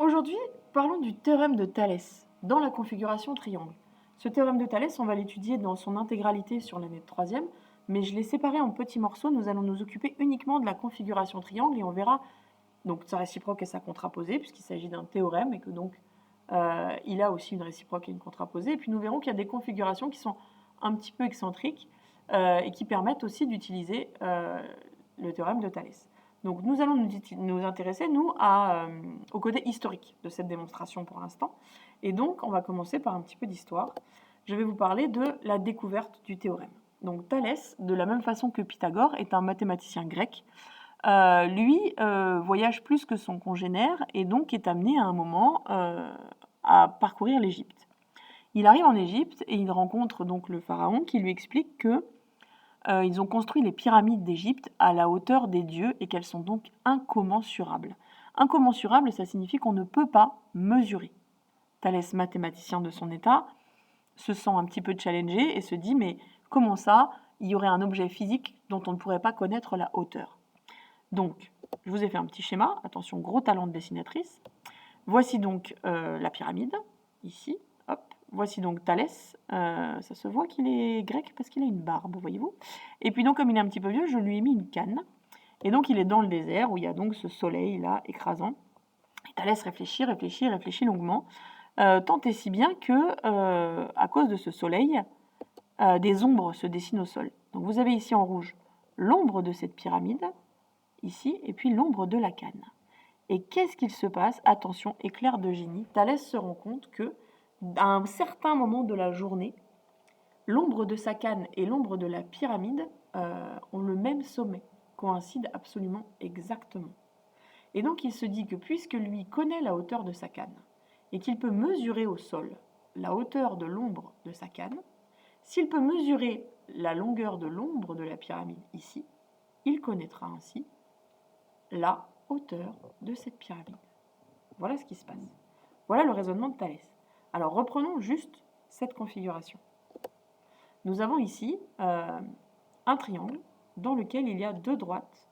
Aujourd'hui, parlons du théorème de Thalès dans la configuration triangle. Ce théorème de Thalès, on va l'étudier dans son intégralité sur l'année de troisième, mais je l'ai séparé en petits morceaux. Nous allons nous occuper uniquement de la configuration triangle et on verra donc sa réciproque et sa contraposée, puisqu'il s'agit d'un théorème et que donc il a aussi une réciproque et une contraposée. Et puis nous verrons qu'il y a des configurations qui sont un petit peu excentriques et qui permettent aussi d'utiliser le théorème de Thalès. Donc nous allons nous intéresser, nous, au côté historique de cette démonstration pour l'instant. Et donc, on va commencer par un petit peu d'histoire. Je vais vous parler de la découverte du théorème. Donc Thalès, de la même façon que Pythagore, est un mathématicien grec. Lui voyage plus que son congénère et donc est amené à un moment à parcourir l'Égypte. Il arrive en Égypte et il rencontre donc le pharaon qui lui explique que ils ont construit les pyramides d'Égypte à la hauteur des dieux et qu'elles sont donc incommensurables. Incommensurables, ça signifie qu'on ne peut pas mesurer. Thalès, mathématicien de son état, se sent un petit peu challengé et se dit mais comment ça, il y aurait un objet physique dont on ne pourrait pas connaître la hauteur. Donc, je vous ai fait un petit schéma, attention, gros talent de dessinatrice. Voici donc la pyramide, ici, hop. Voici donc Thalès, ça se voit qu'il est grec parce qu'il a une barbe, voyez-vous. Et puis donc, comme il est un petit peu vieux, je lui ai mis une canne. Et donc, il est dans le désert où il y a donc ce soleil là, écrasant. Et Thalès réfléchit longuement, tant et si bien que, à cause de ce soleil, des ombres se dessinent au sol. Donc vous avez ici en rouge l'ombre de cette pyramide, ici, et puis l'ombre de la canne. Et qu'est-ce qu'il se passe? Attention, éclair de génie. Thalès se rend compte que, à un certain moment de la journée, l'ombre de sa canne et l'ombre de la pyramide ont le même sommet, coïncident absolument exactement. Et donc il se dit que puisque lui connaît la hauteur de sa canne et qu'il peut mesurer au sol la hauteur de l'ombre de sa canne, s'il peut mesurer la longueur de l'ombre de la pyramide ici, il connaîtra ainsi la hauteur de cette pyramide. Voilà ce qui se passe. Voilà le raisonnement de Thalès. Alors reprenons juste cette configuration. Nous avons ici un triangle dans lequel il y a deux droites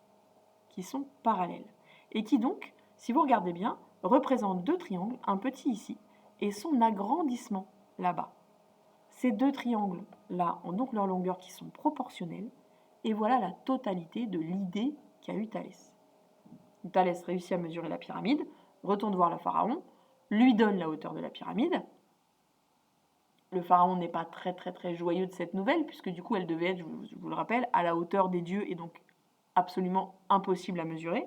qui sont parallèles et qui donc, si vous regardez bien, représentent deux triangles, un petit ici et son agrandissement là-bas. Ces deux triangles-là ont donc leurs longueurs qui sont proportionnelles et voilà la totalité de l'idée qu'a eue Thalès. Thalès réussit à mesurer la pyramide, retourne voir le pharaon, lui donne la hauteur de la pyramide. Le pharaon n'est pas très joyeux de cette nouvelle, puisque du coup elle devait être, je vous le rappelle, à la hauteur des dieux et donc absolument impossible à mesurer.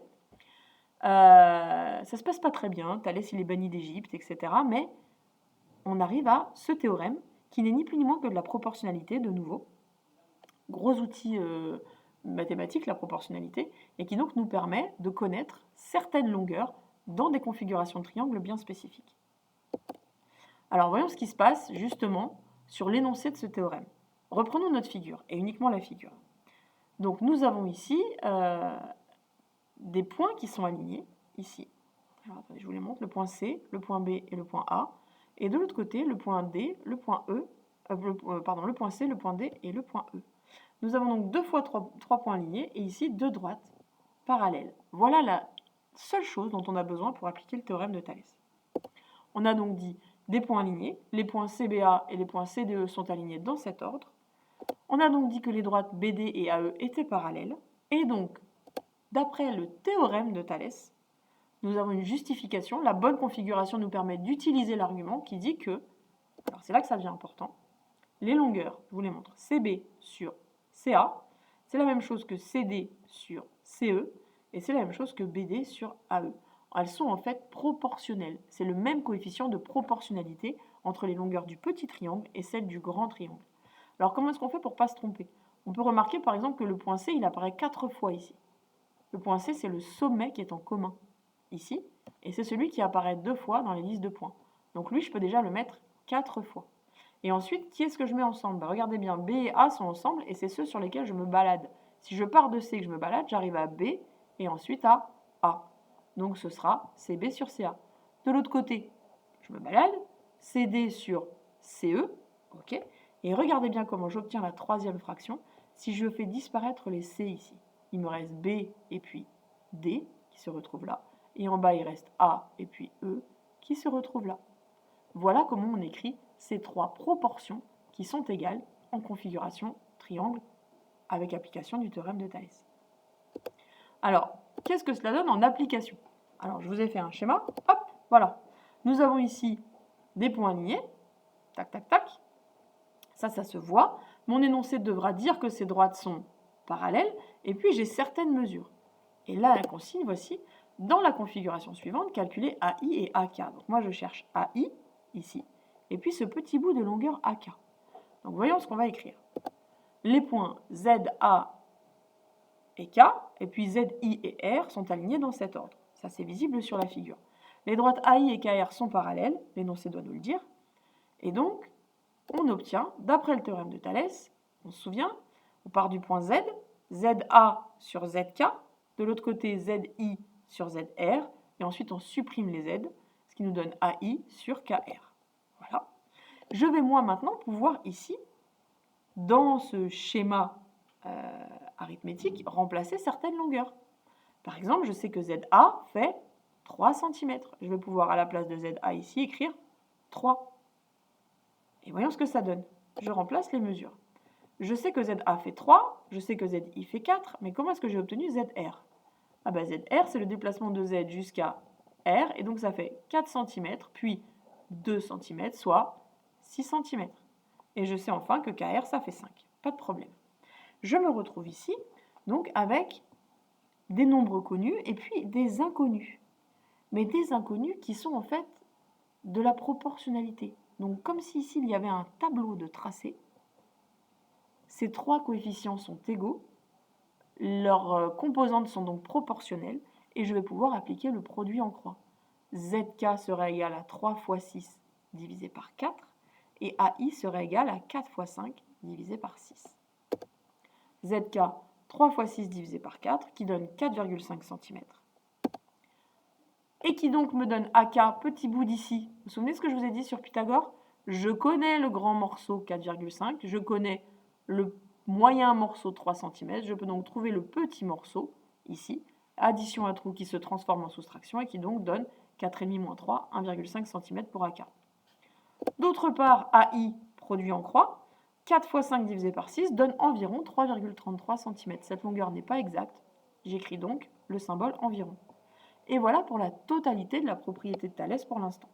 Ça se passe pas très bien, Thalès il est banni d'Égypte, etc. Mais on arrive à ce théorème qui n'est ni plus ni moins que de la proportionnalité, de nouveau. Gros outil mathématique, la proportionnalité, et qui donc nous permet de connaître certaines longueurs dans des configurations de triangles bien spécifiques. Alors voyons ce qui se passe justement sur l'énoncé de ce théorème. Reprenons notre figure, et uniquement la figure. Donc nous avons ici des points qui sont alignés, ici. Alors, attendez, je vous les montre, le point C, le point B et le point A. Et de l'autre côté, le point D, le point E, le point C, le point D et le point E. Nous avons donc deux fois trois points alignés et ici deux droites parallèles. Voilà la seule chose dont on a besoin pour appliquer le théorème de Thalès. On a donc dit des points alignés, les points CBA et les points CDE sont alignés dans cet ordre. On a donc dit que les droites BD et AE étaient parallèles. Et donc, d'après le théorème de Thalès, nous avons une justification. La bonne configuration nous permet d'utiliser l'argument qui dit que, alors c'est là que ça devient important, les longueurs, je vous les montre, CB sur CA, c'est la même chose que CD sur CE, et c'est la même chose que BD sur AE. Elles sont en fait proportionnelles. C'est le même coefficient de proportionnalité entre les longueurs du petit triangle et celles du grand triangle. Alors comment est-ce qu'on fait pour ne pas se tromper? On peut remarquer par exemple que le point C, il apparaît 4 fois ici. Le point C, c'est le sommet qui est en commun ici, et c'est celui qui apparaît 2 fois dans les listes de points. Donc lui, je peux déjà le mettre 4 fois. Et ensuite, qui est-ce que je mets ensemble? Regardez bien, B et A sont ensemble, et c'est ceux sur lesquels je me balade. Si je pars de C et que je me balade, j'arrive à B, et ensuite à A. Donc ce sera CB sur CA. De l'autre côté, je me balade, CD sur CE, ok. Et regardez bien comment j'obtiens la troisième fraction. Si je fais disparaître les C ici, il me reste B et puis D, qui se retrouvent là. Et en bas, il reste A et puis E, qui se retrouve là. Voilà comment on écrit ces trois proportions qui sont égales en configuration triangle avec application du théorème de Thalès. Alors, qu'est-ce que cela donne en application? Alors, je vous ai fait un schéma. Hop, voilà. Nous avons ici des points alignés. Tac, tac, tac. Ça se voit. Mon énoncé devra dire que ces droites sont parallèles. Et puis, j'ai certaines mesures. Et là, la consigne, voici, dans la configuration suivante, calculer AI et AK. Donc, moi, je cherche AI, ici, et puis ce petit bout de longueur AK. Donc, voyons ce qu'on va écrire. Les points ZA et K, et puis ZI et R sont alignés dans cet ordre. Ça, c'est visible sur la figure. Les droites AI et KR sont parallèles, l'énoncé doit nous le dire. Et donc, on obtient, d'après le théorème de Thalès, on se souvient, on part du point Z, ZA sur ZK, de l'autre côté ZI sur ZR, et ensuite on supprime les Z, ce qui nous donne AI sur KR. Voilà. Je vais moi maintenant pouvoir ici, dans ce schéma arithmétique, remplacer certaines longueurs. Par exemple, je sais que ZA fait 3 cm. Je vais pouvoir, à la place de ZA ici, écrire 3. Et voyons ce que ça donne. Je remplace les mesures. Je sais que ZA fait 3, je sais que ZI fait 4, mais comment est-ce que j'ai obtenu ZR? Ah ben ZR, c'est le déplacement de Z jusqu'à R, et donc ça fait 4 cm, puis 2 cm, soit 6 cm. Et je sais enfin que KR, ça fait 5. Pas de problème. Je me retrouve ici, donc avec des nombres connus et puis des inconnus. Mais des inconnus qui sont en fait de la proportionnalité. Donc comme si ici il y avait un tableau de tracé, ces trois coefficients sont égaux, leurs composantes sont donc proportionnelles, et je vais pouvoir appliquer le produit en croix. ZK sera égal à 3 fois 6 divisé par 4, et AI sera égal à 4 fois 5 divisé par 6. ZK, 3 fois 6 divisé par 4, qui donne 4,5 cm. Et qui donc me donne AK, petit bout d'ici. Vous vous souvenez de ce que je vous ai dit sur Pythagore? Je connais le grand morceau 4,5, je connais le moyen morceau 3 cm, je peux donc trouver le petit morceau, ici, addition à trou qui se transforme en soustraction et qui donc donne 4,5 moins 3, 1,5 cm pour AK. D'autre part, AI, produit en croix, 4 fois 5 divisé par 6 donne environ 3,33 cm. Cette longueur n'est pas exacte, j'écris donc le symbole environ. Et voilà pour la totalité de la propriété de Thalès pour l'instant.